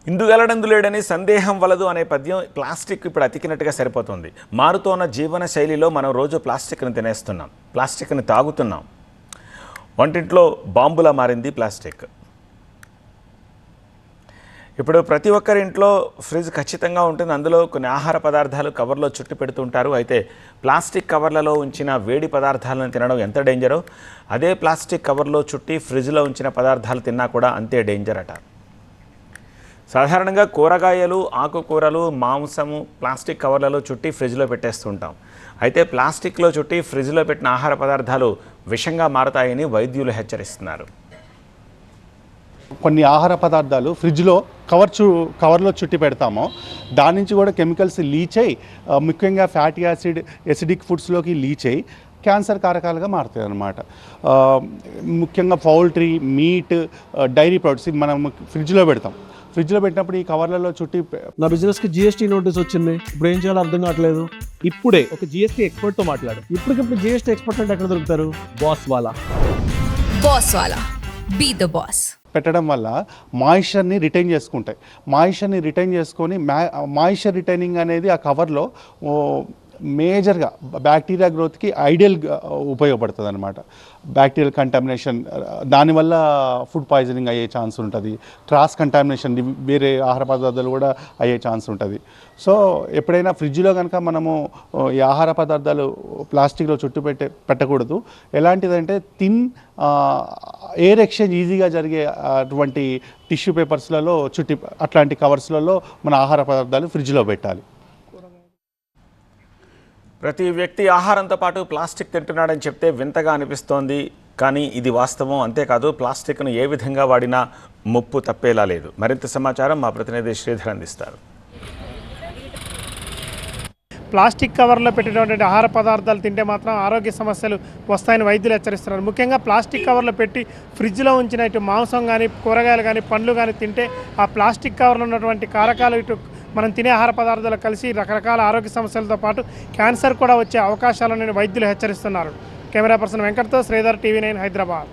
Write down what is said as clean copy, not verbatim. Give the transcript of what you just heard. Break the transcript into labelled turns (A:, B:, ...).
A: ఇందుగలడందులేడని సందేహం వలదు అనే పద్యం ప్లాస్టిక్ ఇప్పుడు అతికినట్టుగా సరిపోతుంది. మారుతోన్న జీవన శైలిలో మనం రోజు ప్లాస్టిక్ని తినేస్తున్నాం, ప్లాస్టిక్ని తాగుతున్నాం. వంటింట్లో బాంబులా మారింది ప్లాస్టిక్. ఇప్పుడు ప్రతి ఒక్కరి ఇంట్లో ఫ్రిడ్జ్ ఖచ్చితంగా ఉంటుంది. అందులో కొన్ని ఆహార పదార్థాలు కవర్లో చుట్టి పెడుతుంటారు. అయితే ప్లాస్టిక్ కవర్లలో ఉంచిన వేడి పదార్థాలను తినడం ఎంత డేంజరో, అదే ప్లాస్టిక్ కవర్లో చుట్టి ఫ్రిడ్జ్లో ఉంచిన పదార్థాలు తిన్నా కూడా అంతే డేంజర్ అట. సాధారణంగా కూరగాయలు, ఆకుకూరలు, మాంసము ప్లాస్టిక్ కవర్లలో చుట్టి ఫ్రిడ్జ్లో పెట్టేస్తుంటాం. అయితే ప్లాస్టిక్లో చుట్టి ఫ్రిడ్జ్లో పెట్టిన ఆహార పదార్థాలు విషంగా మారతాయని వైద్యులు హెచ్చరిస్తున్నారు.
B: కొన్ని ఆహార పదార్థాలు ఫ్రిడ్జ్లో కవర్లో చుట్టి పెడతామో దాని నుంచి కూడా కెమికల్స్ లీచ్ అయ్యి, ముఖ్యంగా ఫ్యాటీ యాసిడ్ ఎసిడిక్ ఫుడ్స్లోకి లీచ్ అయ్యి క్యాన్సర్ కారకాలుగా మారుతాయి అన్నమాట. ముఖ్యంగా పౌల్ట్రీ, మీట్, డైరీ ప్రొడక్ట్స్ మనం ఫ్రిడ్జ్లో పెడతాం. ఫ్రిడ్జ్లో పెట్టినప్పుడు ఈ కవర్లలో చుట్టి
C: నా బిజినెస్కి జిఎస్టీ నోటీస్ వచ్చింది. ఇప్పుడు ఏం చేయాలో అర్థం కావట్లేదు. ఇప్పుడే ఒక జిఎస్టీ ఎక్స్పర్ట్తో మాట్లాడు. ఇప్పటికిప్పుడు జిఎస్టీ ఎక్స్పర్ట్ అంటే ఎక్కడ దొరుకుతారు? బాస్ వాలా
D: బీ ద బాస్
B: పెట్టడం వల్ల మాయిశ్చర్ని రిటైన్ చేసుకుంటాయి. మాయిశ్చర్ని రిటైన్ చేసుకొని మాయిశ్చర్ రిటైనింగ్ అనేది ఆ కవర్లో మేజర్గా బ్యాక్టీరియా గ్రోత్కి ఐడియల్గా ఉపయోగపడుతుంది అనమాట. బ్యాక్టీరియల్ కంటామినేషన్, దానివల్ల ఫుడ్ పాయిజనింగ్ అయ్యే ఛాన్స్ ఉంటుంది. క్రాస్ కంటామినేషన్ వేరే ఆహార పదార్థాలు కూడా అయ్యే ఛాన్స్ ఉంటుంది. సో ఎప్పుడైనా ఫ్రిడ్జ్లో కనుక మనము ఈ ఆహార పదార్థాలు ప్లాస్టిక్లో చుట్టు పెట్టకూడదు. ఎలాంటిదంటే ఎయిర్ ఎక్స్చేంజ్ ఈజీగా జరిగే అటువంటి టిష్యూ పేపర్స్లలో చుట్టి అట్లాంటి కవర్స్లలో మన ఆహార పదార్థాలు ఫ్రిడ్జ్లో పెట్టాలి.
A: ప్రతి వ్యక్తి ఆహారంతో పాటు ప్లాస్టిక్ తింటున్నాడని చెప్తే వింతగా అనిపిస్తోంది. కానీ ఇది వాస్తవం. అంతేకాదు, ప్లాస్టిక్ను ఏ విధంగా వాడినా ముప్పు తప్పేలా లేదు. మరింత సమాచారం మా ప్రతినిధి శ్రీధర్ అందిస్తారు.
E: ప్లాస్టిక్ కవర్లో పెట్టినటువంటి ఆహార పదార్థాలు తింటే మాత్రం ఆరోగ్య సమస్యలు వస్తాయని వైద్యులు హెచ్చరిస్తున్నారు. ముఖ్యంగా ప్లాస్టిక్ కవర్లో పెట్టి ఫ్రిడ్జ్లో ఉంచిన ఇటు మాంసం కానీ, కూరగాయలు కానీ, పండ్లు కానీ తింటే ఆ ప్లాస్టిక్ కవర్లో ఉన్నటువంటి కారకాలు ఇటు మనం తినే ఆహార పదార్థాలు కలిసి రకరకాల ఆరోగ్య సమస్యలతో పాటు క్యాన్సర్ కూడా వచ్చే అవకాశాలను వైద్యులు హెచ్చరిస్తున్నారు. కెమెరా పర్సన్ వెంకట్తో శ్రీధర్, టీవీ 9 హైదరాబాద్.